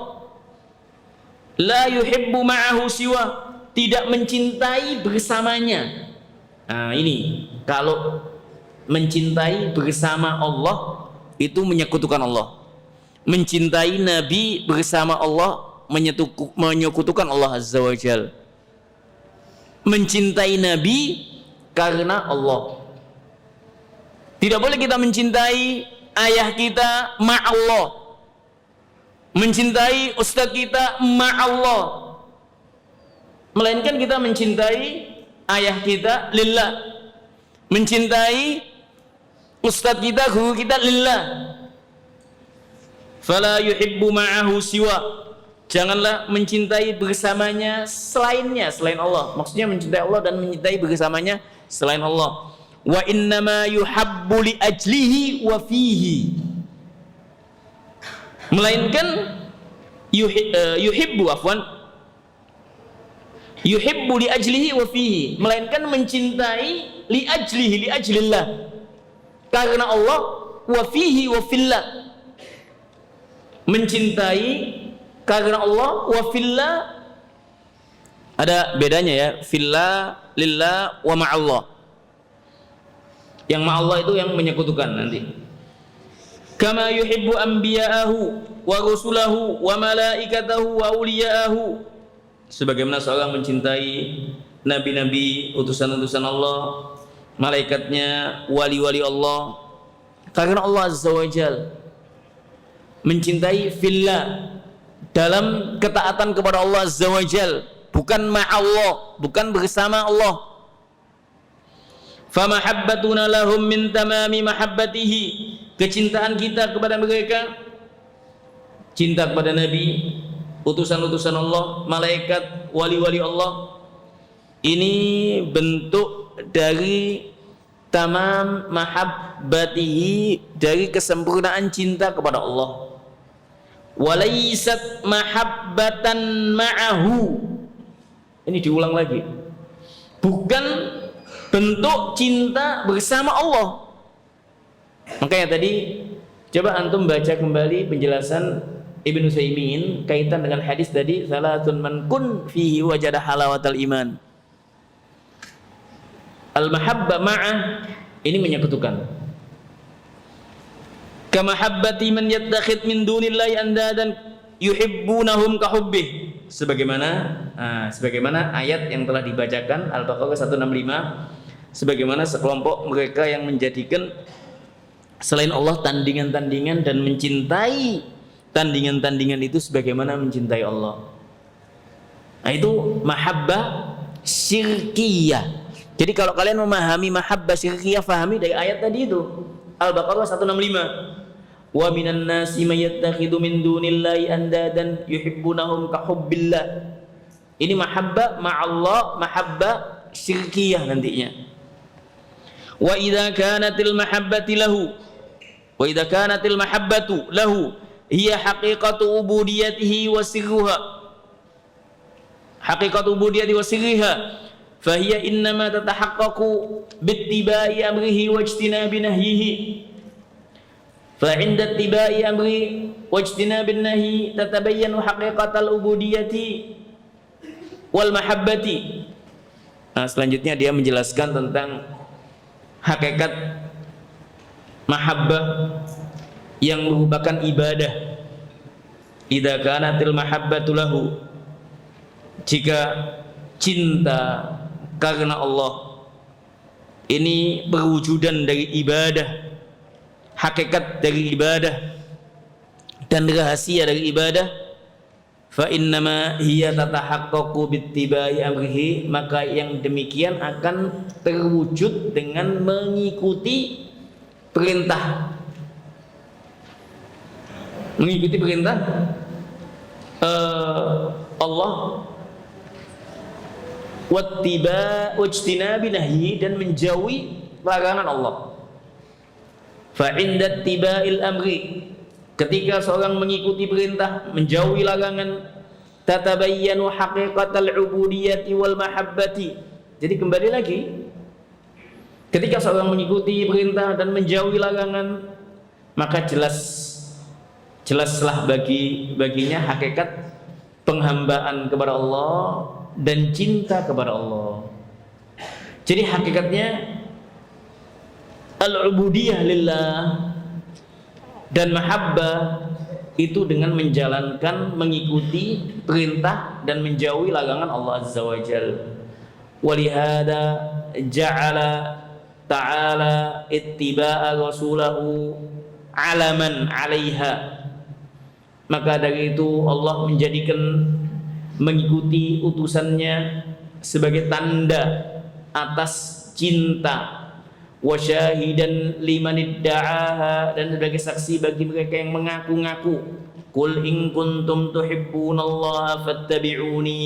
La yuhibbu ma'ahu siwa, tidak mencintai bersamanya. Nah, ini kalau mencintai bersama Allah itu menyekutukan Allah. Mencintai Nabi bersama Allah menyekutukan Allah Azza wa Jal. Mencintai Nabi karena Allah. Tidak boleh kita mencintai ayah kita ma'allah, mencintai ustaz kita ma'allah, melainkan kita mencintai ayah kita lillah, mencintai ustaz kita, guru kita lillah. Fala yuhibbu ma'ahu siwa, Janganlah mencintai bersamanya selainnya, selain Allah. Maksudnya mencintai Allah dan mencintai bersamanya selain Allah. Wa innama yuhabbu li ajlihi wa fihi. Melainkan yuhibbu li ajlihi wa fihi. Melainkan mencintai li ajlihi, li ajlillah. Karena Allah, wa fihi wa fillah. Mencintai karena Allah, wa fillah, ada bedanya ya, fillah, lillah, wa ma'allah. Yang ma'allah itu yang menyekutukan nanti. Kama yuhibbu anbiya'ahu wa rusulahu wa malaikatahu wa awliya'ahu. Sebagaimana seorang mencintai nabi-nabi, utusan-utusan Allah, malaikatnya, wali-wali Allah. Karena Allah Azza wa Jalla. Mencintai fillah, dalam ketaatan kepada Allah Azza wa Jal, bukan ma'allah, bukan bersama Allah. Famahabbatuna lahum min tamami mahabbatihi. Kecintaan kita kepada mereka, cinta kepada Nabi, utusan-utusan Allah, malaikat, wali-wali Allah, ini bentuk dari tamam mahabbatihi, dari kesempurnaan cinta kepada Allah. Walaysat mahabbatan ma'ahu. Ini diulang lagi. Bukan bentuk cinta bersama Allah. Makanya tadi coba antum baca kembali penjelasan Ibnu Utsaimin kaitan dengan hadis tadi, salatun man kun fihi wajada halawatal iman. Al-mahabbah ma'ah ini menyekutukan. Kamahabbati man yattakhid min dunillahi andadan yuhibbunahum kahubbih. Sebagaimana ayat yang telah dibacakan Al-Baqarah 165, sebagaimana sekelompok mereka yang menjadikan selain Allah tandingan-tandingan dan mencintai tandingan-tandingan itu sebagaimana mencintai Allah. Nah, itu mahabbah syirkiyah. Jadi kalau kalian memahami mahabbah syirkiyah, fahami dari ayat tadi itu Al-Baqarah 165. Wa minan nasi may yattakhidhu min dunillahi andadan yuhibbunahum ka hubbillah. Ini mahabbah ma'allah, mahabbah syirkiyah nantinya. Wa idza kanatil mahabbati lahu, wa idza kanatil mahabbatu lahu hiya haqiqatu ubudiyatihi wa sirruha. Haqiqatu ubudiyati wa sirriha fa hiya innama tatahaqqaqu bittiba'i amrihi wa ijtinabi nahyihi. Fa'inda tibai amri wajtinabin nahi tatabayyanu haqiqatal ubudiyyati wal mahabbati. Nah, selanjutnya dia menjelaskan tentang hakikat mahabbah yang merupakan ibadah. Idza kanatil mahabbatu lahu, jika cinta karena Allah ini perwujudan dari ibadah, hakikat dari ibadah dan rahasia dari ibadah, fa innama hiya tatahaqqaqu bittiba'i amrihi, maka yang demikian akan terwujud dengan mengikuti perintah, mengikuti perintah Allah, wattiba wajtinabi nahyi, dan menjauhi larangan Allah. Fa'indat tiba'il amri, ketika seorang mengikuti perintah, menjauhi larangan, tatabayyanu haqiqatal ubudiyyati wal mahabbati. Jadi kembali lagi, ketika seorang mengikuti perintah dan menjauhi larangan, maka jelaslah baginya hakikat penghambaan kepada Allah dan cinta kepada Allah. Jadi hakikatnya al-ubudiyah lillah dan mahabbah itu dengan menjalankan, mengikuti perintah dan menjauhi larangan Allah Azza wa Jalla. Walihada ja'ala ta'ala ittiba'a rasulahu alaman 'alaiha. Maka dari itu Allah menjadikan mengikuti utusannya sebagai tanda atas cinta, wa syahidan liman idda'aha, dan sebagai saksi bagi mereka yang mengaku-ngaku Qul in kuntum tuhibbunallaha fattabi'uni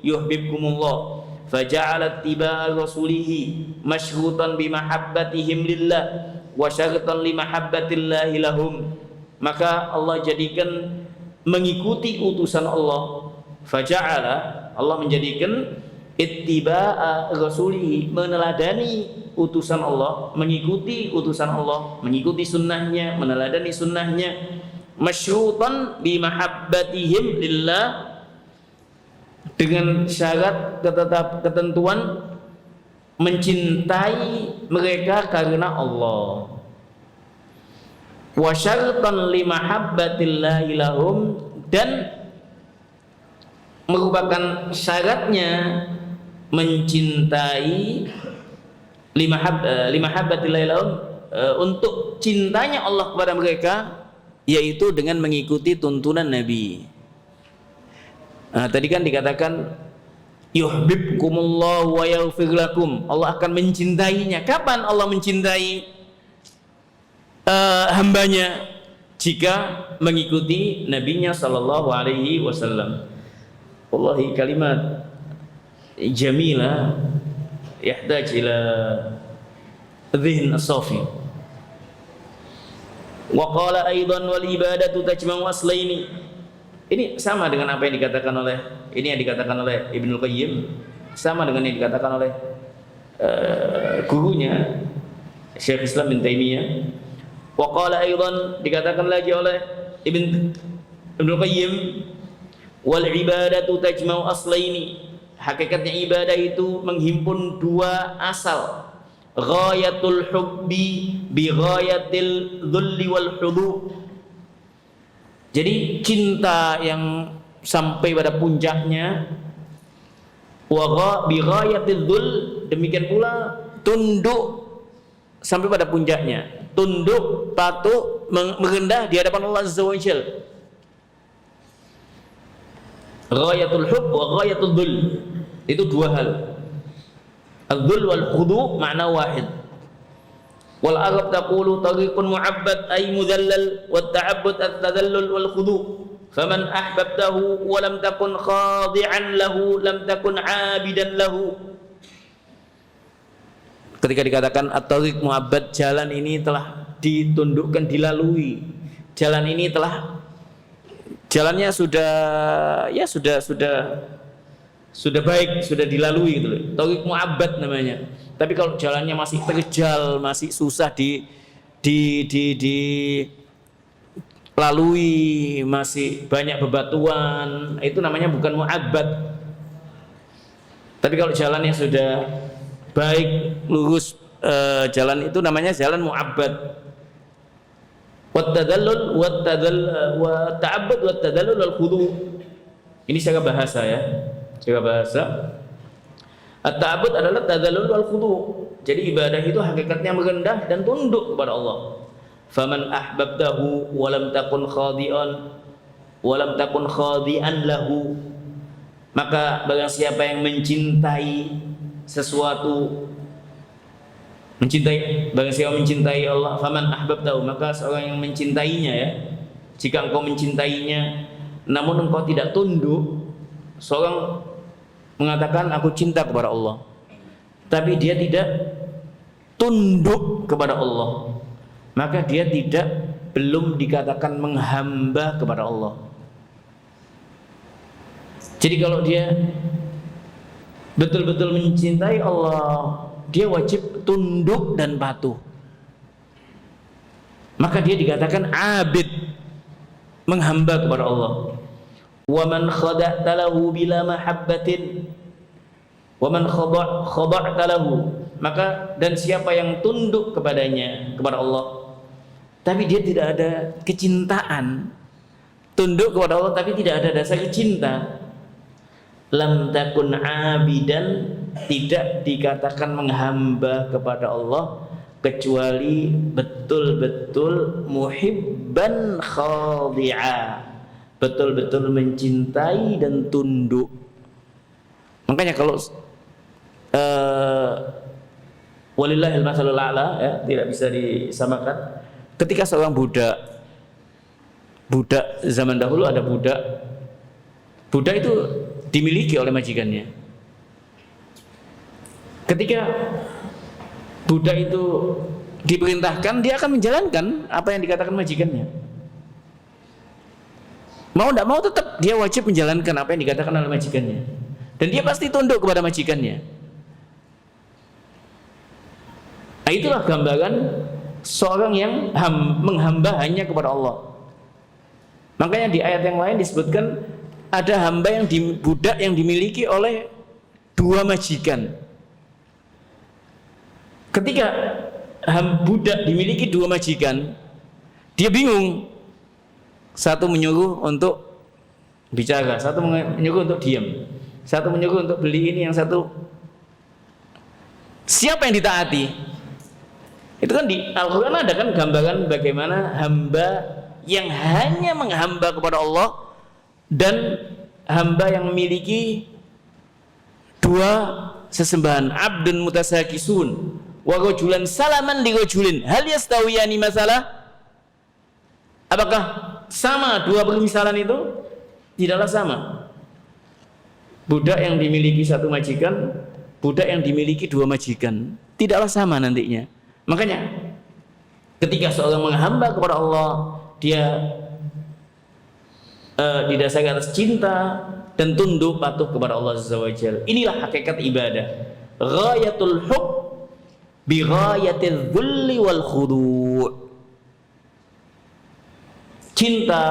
yuhibbukumullah. Faja'ala ittiba'a rasulihi masyrutan bimahabbatihim lillah wa syartan limahabbatillahi lahum. Maka Allah jadikan mengikuti utusan Allah. Faja'ala, Allah menjadikan ittiba'a rasulihi, meneladani utusan Allah, mengikuti utusan Allah, mengikuti sunnahnya, meneladani sunnahnya, masyrutan bimahabbatihim lillah, dengan syarat ketentuan mencintai mereka karena Allah, wa syartan limahabbatillahi lahum, dan merupakan syaratnya mencintai limahabbatillahi lahum, untuk cintanya Allah kepada mereka, yaitu dengan mengikuti tuntunan Nabi. Tadi kan dikatakan yuhibbukumullah wa yaghfir lakum, Allah akan mencintainya. Kapan Allah mencintai hambanya? Jika mengikuti nabinya sallallahu alaihi wasallam. Wallahi kalimat jamilah yahtaj ila dhihn as-safi. Wa qala aidan wal ibadatu tajma'u aslaini. Ini sama dengan apa yang dikatakan oleh Ibnul Qayyim, sama dengan yang dikatakan oleh gurunya Syekh Islam bin Taimiyah. Wa qala aidan, dikatakan lagi oleh Ibnul Qayyim, wal ibadatu tajma'u aslaini. Hakikatnya ibadah itu menghimpun dua asal. Ghayatul hubbi bi ghayatil dhulli wal hudu. Jadi cinta yang sampai pada puncaknya, wa bi ghayatil dhul, demikian pula tunduk sampai pada puncaknya, tunduk, patuh, merendah di hadapan Allah Azza wa Jalla. Ghayatul hub wa ghayatul dhul, itu dua hal. Al-dhul wal khudu makna wahid. Wal Arab taqulu tariqun mu'abbad ay mudallal, wat ta'abbud at-tadallul wal khudu. Faman ahbabtahu wa lam takun khadi'an lahu lam takun 'abidan lahu. Ketika dikatakan at-tariq mu'abbad, jalan ini telah ditundukkan, dilalui. Jalan ini telah, jalannya sudah baik, sudah dilalui gitu loh. Tariq mu'abbad namanya. Tapi kalau jalannya masih terjal, masih susah dilalui, masih banyak bebatuan, itu namanya bukan mu'abbad. Tapi kalau jalannya sudah baik, lurus, jalan itu namanya jalan mu'abbad. Wattadallul watta'abbud wattadallul wal khudu. Ini secara bahasa ya. Secara bahasa, at-ta'abbud adalah tadallul wal khudu. Jadi ibadah itu hakikatnya merendah dan tunduk kepada Allah. Faman ahbabtahu wa lam takun khadi'an lahu. Maka barang siapa yang mencintai sesuatu, barang siapa mencintai Allah, faman ahbabtahu, maka seorang yang mencintainya ya. Jika engkau mencintainya namun engkau tidak tunduk, seorang mengatakan aku cinta kepada Allah, tapi dia tidak tunduk kepada Allah, maka dia belum dikatakan menghamba kepada Allah. Jadi kalau dia betul-betul mencintai Allah, dia wajib tunduk dan patuh. Maka dia dikatakan abid, menghamba kepada Allah. Wa man khada'ta lahu bila mahabbatin, wa man khada'ta lahu, maka dan siapa yang tunduk kepadanya, kepada Allah, tapi dia tidak ada kecintaan, tunduk kepada Allah tapi tidak ada dasar cinta, lam takun abidan, tidak dikatakan menghamba kepada Allah, kecuali betul-betul muhibban khadi'a, betul-betul mencintai dan tunduk. Makanya kalau walillahil mathalul a'la ya, tidak bisa disamakan. Ketika seorang budak budak zaman dahulu ada budak. Budak itu dimiliki oleh majikannya. Ketika budak itu diperintahkan, dia akan menjalankan apa yang dikatakan majikannya. Mau tidak mau tetap dia wajib menjalankan apa yang dikatakan oleh majikannya. Dan dia pasti tunduk kepada majikannya. Nah, itulah gambaran seorang yang menghamba hanya kepada Allah. Makanya di ayat yang lain disebutkan ada hamba yang budak yang dimiliki oleh dua majikan. Ketika budak dimiliki dua majikan, dia bingung. Satu menyuruh untuk bicara, satu menyuruh untuk diam, satu menyuruh untuk beli ini, yang satu siapa yang ditaati? Itu kan di Al-Quran ada kan gambaran bagaimana hamba yang hanya menghamba kepada Allah dan hamba yang memiliki dua sesembahan, abdun mutasakisun wa rajulan salaman li rajulin hal yastawiyani masalah. Apakah sama dua permisalan itu? Tidaklah sama. Budak yang dimiliki satu majikan, budak yang dimiliki dua majikan, tidaklah sama nantinya. Makanya ketika seorang menghamba kepada Allah, dia didasari atas cinta dan tunduk patuh kepada Allah Azza wa Jalla. Inilah hakikat ibadah. Ghayatul hub bi ghayatil dhulli wal khudu'. Cinta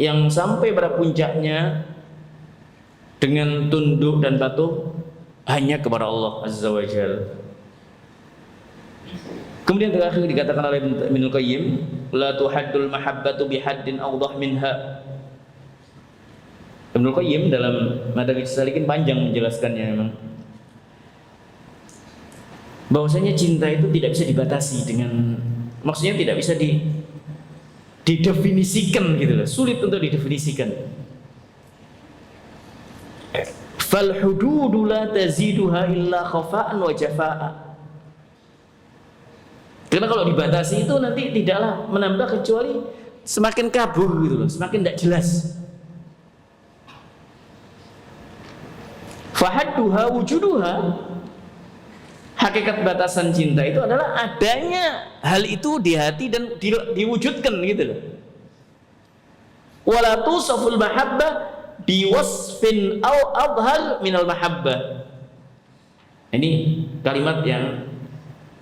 yang sampai pada puncaknya dengan tunduk dan patuh hanya kepada Allah Azza wa Jalla. Kemudian terakhir dikatakan oleh Ibnu Qayyim, la tuhaddul mahabbatu bihaddin awdah minha. Ibnu Qayyim dalam Madarijus Salikin panjang menjelaskannya memang. Bahwasanya cinta itu tidak bisa dibatasi dengan, maksudnya tidak bisa didefinisikan gitu loh, sulit untuk didefinisikan. Fal hududu la taziduha illa khafa'an wa jafa'a. Karena kalau dibatasi itu nanti tidaklah menambah kecuali semakin kabur gitu loh, semakin tidak jelas. Fahadduha wujuduha, hakikat batasan cinta itu adalah adanya hal itu di hati dan diwujudkan gitu loh. Wala tusaful mahabbah biwasfin aw adhar minal mahabbah. Ini kalimat yang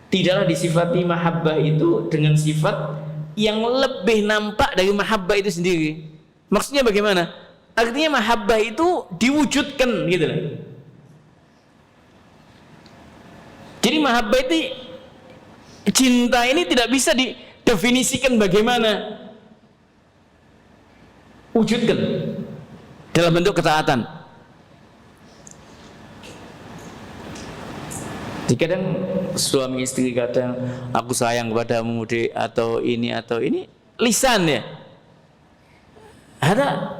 tidaklah disifati mahabbah itu dengan sifat yang lebih nampak dari mahabbah itu sendiri. Maksudnya bagaimana? Artinya mahabbah itu diwujudkan gitu loh. Jadi mahabbah itu, cinta ini tidak bisa didefinisikan bagaimana, wujudkan dalam bentuk ketaatan. Kadang suami istri kadang aku sayang kepadamu dek, atau ini lisan ya. Ada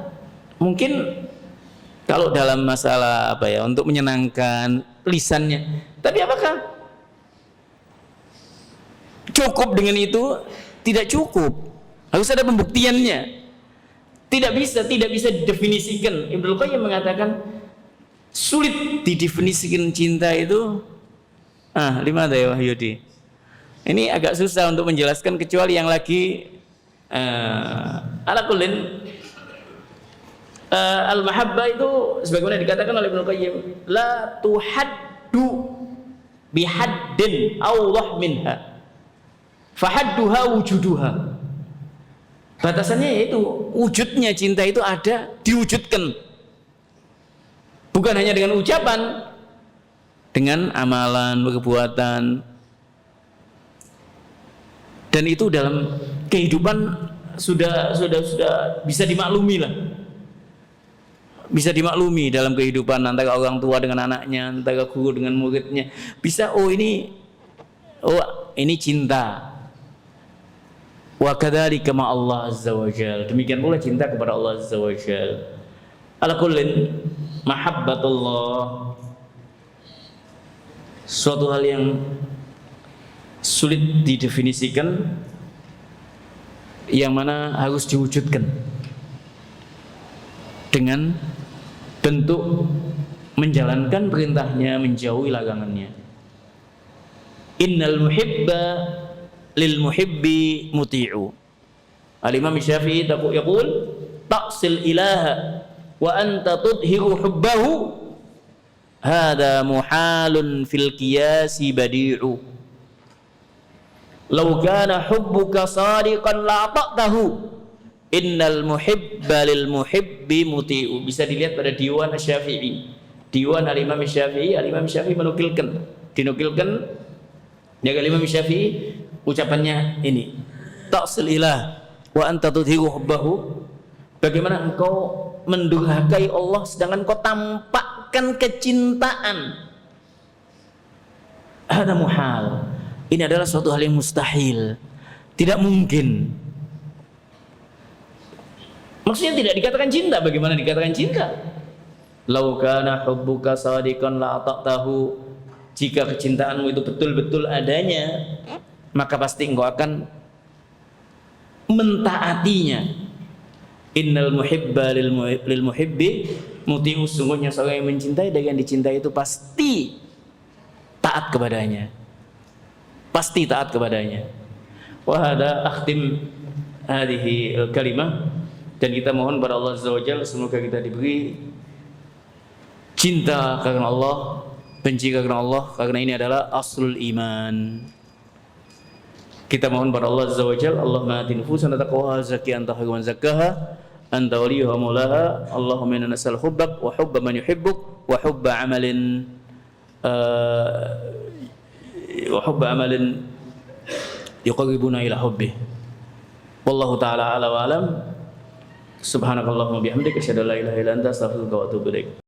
mungkin kalau dalam masalah apa ya, untuk menyenangkan lisannya. Tapi apakah cukup dengan itu? Tidak cukup. Harus ada pembuktiannya. Tidak bisa didefinisikan. Ibnu Qayyim mengatakan sulit didefinisikan cinta itu. Lima ya Wahyudi. Ini agak susah untuk menjelaskan kecuali yang lagi ala kullin al-mahabbah itu sebagaimana dikatakan oleh Ibnu Qayyim, la tuhaddu bihaddin awdah minha fahadduha wujuduha. Batasannya yaitu wujudnya cinta itu ada, diwujudkan, bukan hanya dengan ucapan, dengan amalan, perbuatan. Dan itu dalam kehidupan sudah bisa dimaklumi lah. Bisa dimaklumi dalam kehidupan antara orang tua dengan anaknya, antara guru dengan muridnya. Bisa ini cinta. Wa kadzalika ma Allah Azza wa Jalla. Demikian pula cinta kepada Allah Azza wa Jalla. Ala kullin mahabbatullah suatu hal yang sulit didefinisikan yang mana harus diwujudkan dengan bentuk menjalankan perintahnya, menjauhi larangannya. Innal muhibba lil muhibbi muti'u. Al-Imam Syafi'i yaqul ta'sil ilaha wa anta tudhiru hubbahu hadha muhalun fil qiyasi badi'u. Law kana hubbuka sadiqan la ta'tahu innal muhibba lil muhibbi muti'u. Bisa dilihat pada Diwan Syafi'i, Diwan Al-Imam Syafi'i. Al-Imam Syafi'i dinukilkan dari Al-Imam Syafi'i ucapannya ini, ta'sil ilah wa anta tudhiru hubbahu. Bagaimana engkau mendurhakai Allah sedangkan kau tampakkan kecintaan? Hada muhal. Ini adalah suatu hal yang mustahil, tidak mungkin. Maksudnya tidak dikatakan cinta. Bagaimana dikatakan cinta? Lau kana hubbuka sadiqan la ta'tahu. Jika kecintaanmu itu betul-betul adanya, maka pasti engkau akan mentaatinya. Innal muhibba lil muhibbi muti'u. Sungguhnya seorang yang mencintai dan yang dicintai itu pasti taat kepadanya. Pasti taat kepadanya. Wa hada akhtim hadhihi al-kalimah. Dan kita mohon pada Allah Azza wa Jalla semoga kita diberi cinta karena Allah, benci karena Allah, karena ini adalah aslul iman. Kita mohon pada Allah Azza wa Jalla, Allahumma ati nufusana taqwaha zakki anta khairu man zakkaha anta waliyuha maulaha. Allahumma inna nas'al hubbak wa hubba man yuhibbuk wa hubba amalin yuqarribuna ila hubbih. Wallahu ta'ala ala wa alam. Subhanakallahumma bihamdika asyhadu an la ilaha illa anta astaghfiruka wa atubu ilaik.